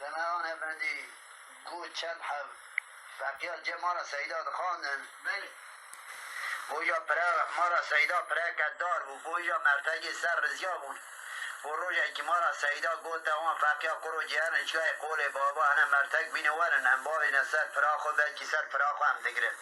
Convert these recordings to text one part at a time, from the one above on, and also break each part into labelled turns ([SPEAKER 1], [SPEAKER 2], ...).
[SPEAKER 1] زمان افندی گو چند حب فقیال جه مارا سیداد خواندن
[SPEAKER 2] بله
[SPEAKER 1] گویا پره مارا سیدا پره کدار بود گویا مرتگی سر رزیا بود و روژه که مارا سیدا گوتا اون فقیا کرو جهرن چای قول بابا هنه مرتگ بینه ورن هم باوی سر پراخو بلکی سر پراخو هم دگره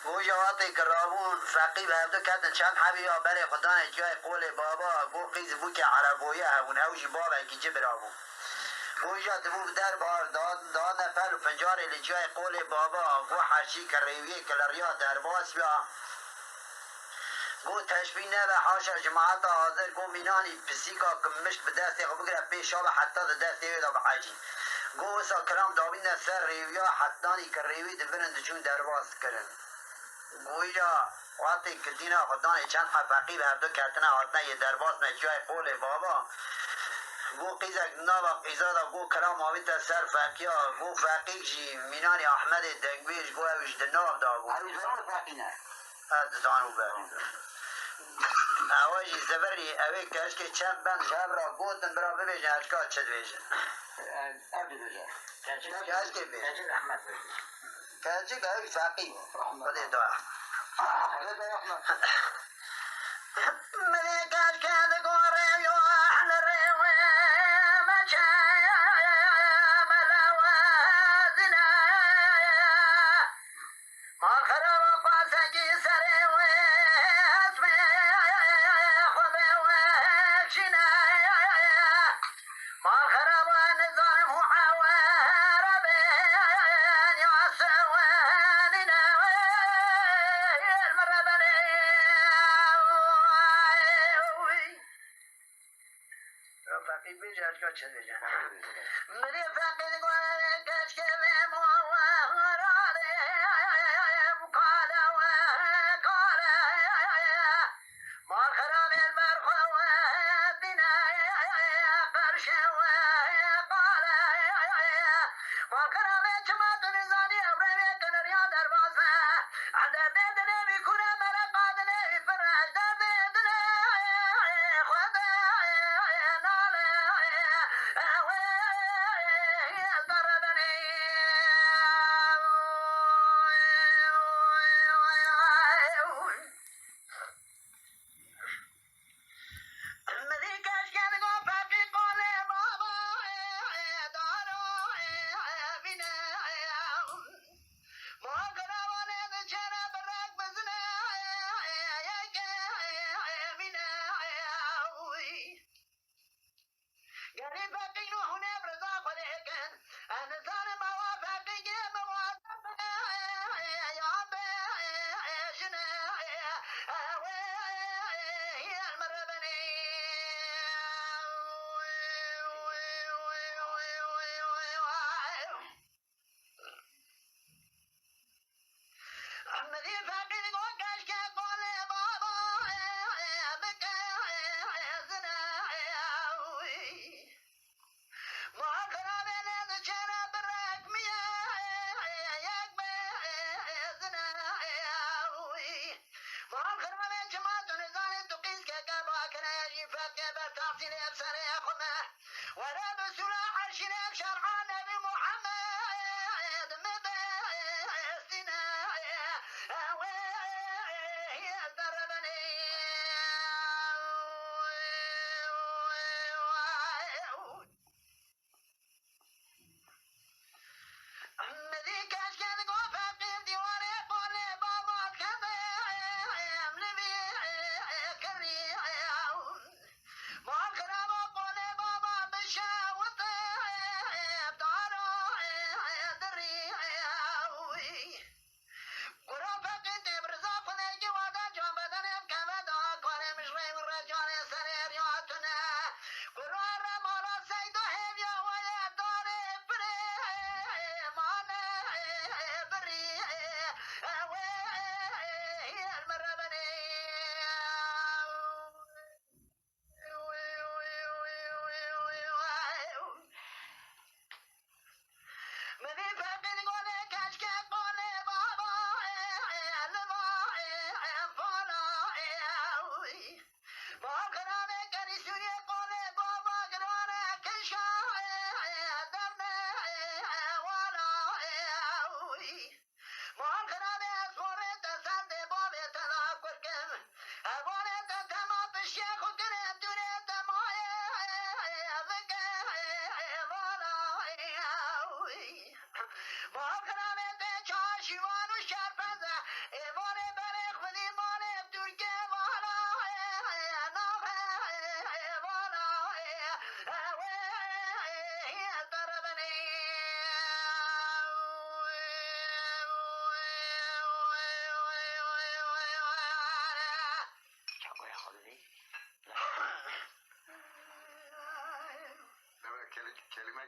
[SPEAKER 1] گویا وقتی که رابون فقی به هفته کتن چند حبی ها بره خدانه جای قول بابا گو قیز بو که عربویه هون هوشی بابا که چه برابون گویا دبو در بار داد نفر و پنجار لجای قول بابا گو حرشی که ریویه که لریا در باس بیا گو تشبیه نه به حاشا جماعت حاضر گو مینانی پسیکا کمشت به دستی خو بگره پیشا به حتی ده دستی ویدا به حاجی گو وسا کرام داوین سر ریویا حتانی که ریوی دبرند چون در باس کرن گویا وقتی که دینا خدانه چند حفقی به هر دو کتنه آتنه یه در باس نجای قول بابا گو قیزک نابا قیزادا گو کلام آویتا سر فقیا گو فقیق جی مینانی احمد دنگویش گو اوش دناب دا گو
[SPEAKER 2] هر زمان فقینه
[SPEAKER 1] دانو برد اواجی زبری اوی کشک چند بند شب را گوتن برا ببیجن اشکال چد بیجن
[SPEAKER 2] عبد بجه
[SPEAKER 1] کشک بیجن
[SPEAKER 2] کچه رحمت بجه
[SPEAKER 1] کشک اوی فقیق خودی دو
[SPEAKER 2] حضرت احمد
[SPEAKER 1] منی کشک دگو ریو احل ریو مچه ملوازنه ما خراب قاسکی سره و اسمه خود وکشنه ما خراب نظام محاوره بین یاسوانینه المربنه فقی بیجه اشکا چه بیجه ملی فقی نگوه کشک موارانه قاله و قاله مال خراب المرخو و دینه قرشه و قاله مال خراب چمات نزانی امره کنریا در بازه عده دیدنه میکنه مرقاد نمی فرش در دیدنه خود ناله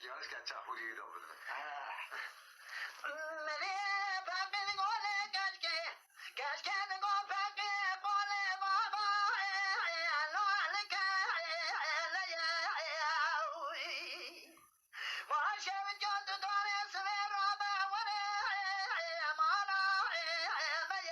[SPEAKER 2] جالس که چه خودی دو بود
[SPEAKER 1] ملی فقید گوله کشکه نگو فقید گوله بابا لالکه لیاوی باشه جد داره سوی رابه وره مالا میاوی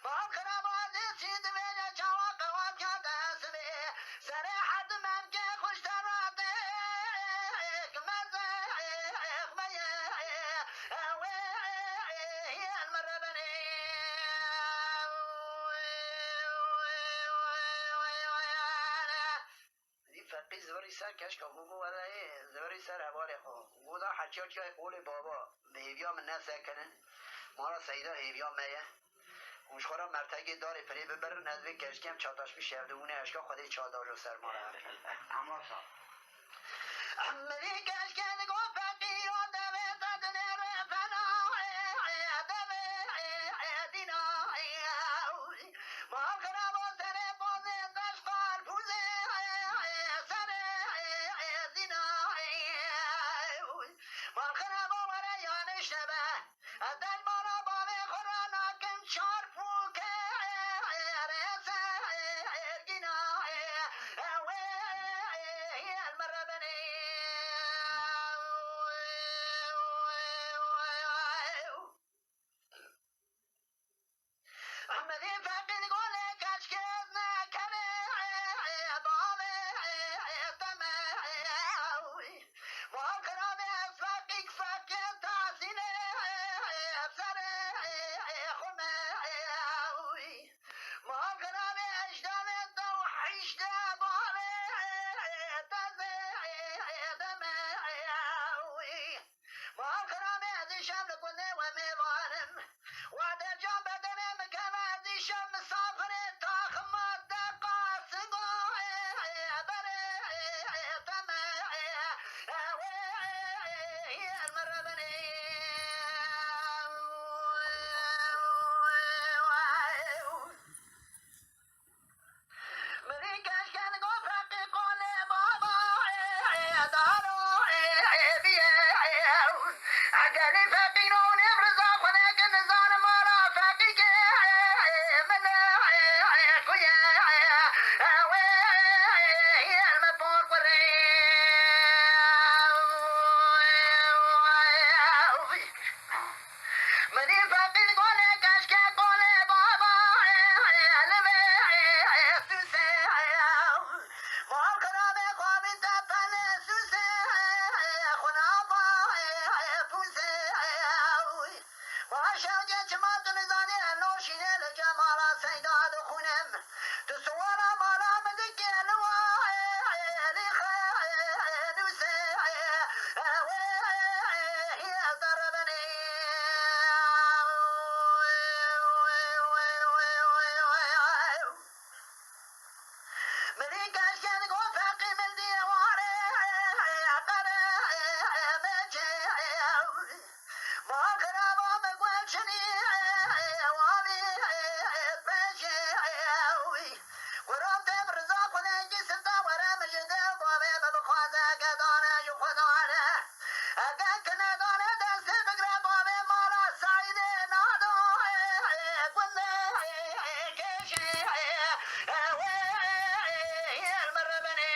[SPEAKER 1] باخره بازی سید ویده چوا قواد کرده سوی سره حد من که خوش تراده کمزه فقی زوری سر کش که بگو ولی زوری سر حوالی خو بودا حچیات که قول بابا به هیویا من نسه کنن مارا سیدا هیویا میه خوشخورا مرتگی داری پری ببر ندوی کشکم چاتاش بی شردونه اشکا خودی چادار رو سر مارا
[SPEAKER 2] اما سا
[SPEAKER 1] عملی کشکه نگو فقی و دوی زدنه رو فنا دوی دینا ماخرا با سر بازه دشقال پوزه سر دینا ماخرا با وره یانش نبه دل مارا باوی خورا ناکم چار پوکه رسه ارگینا المربنی عمدی فقید گوله کشکز نکنه باوی تمه ماخرا به فقیق فقید تحسینه سر خمه ماخرا به اجدام دو حیشده باوی تزه دمه ماخرا به ازشم نکنه و میوانم و در جان بدنم کم ازشم مسافر تاخم دقا سگو بره تمه المربنی مری کشکن گو فقی قوله بابا دارو بیه اگلی فقی رو نبرزا خونه که نزان مارا فقی که من کویه المپور قره مری فقی گوله کشکه گوله بابا لبه سوسه ماخرا به خوابی تپن سوسه خنابا پوسه باشه و جماعت نزانی نوشینه لجمالا سیداد خونم تو سوارا مالا مدگه لوا لیخه نوسه ضربني ملي كاشكن قو فقي من ديواري قرى بجي ماخرا بام قوشني وامي بجي ورم تبرزا خنجي سلطا ورم جدل بامي بخوازا قدانا يخدانا اگر کنه دانه دست بگره بامه مالا سایده نادو گنده کشه المربنی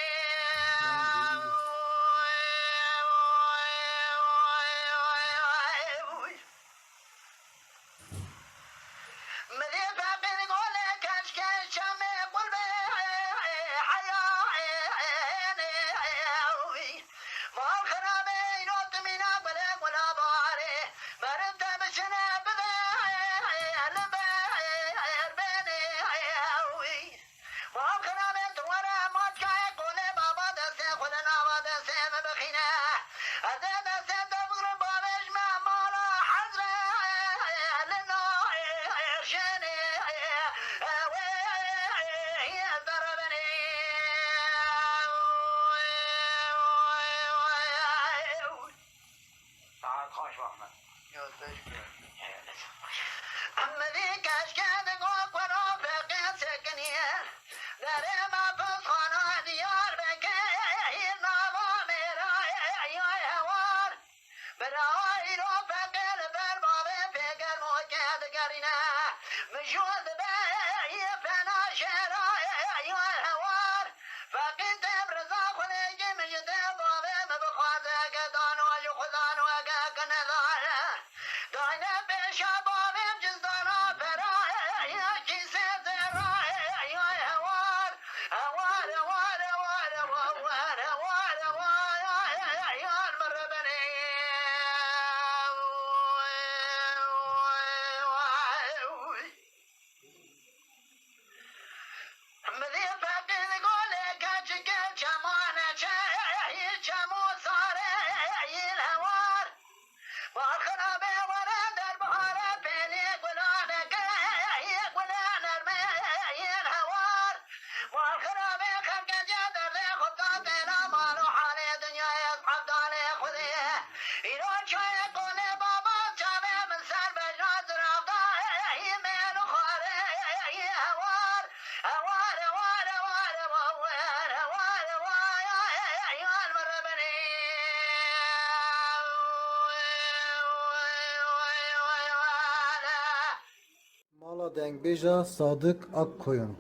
[SPEAKER 3] Dengbêja Sadık Akkoyun.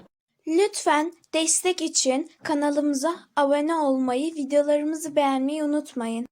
[SPEAKER 4] Lütfen destek için kanalımıza abone olmayı, videolarımızı beğenmeyi unutmayın.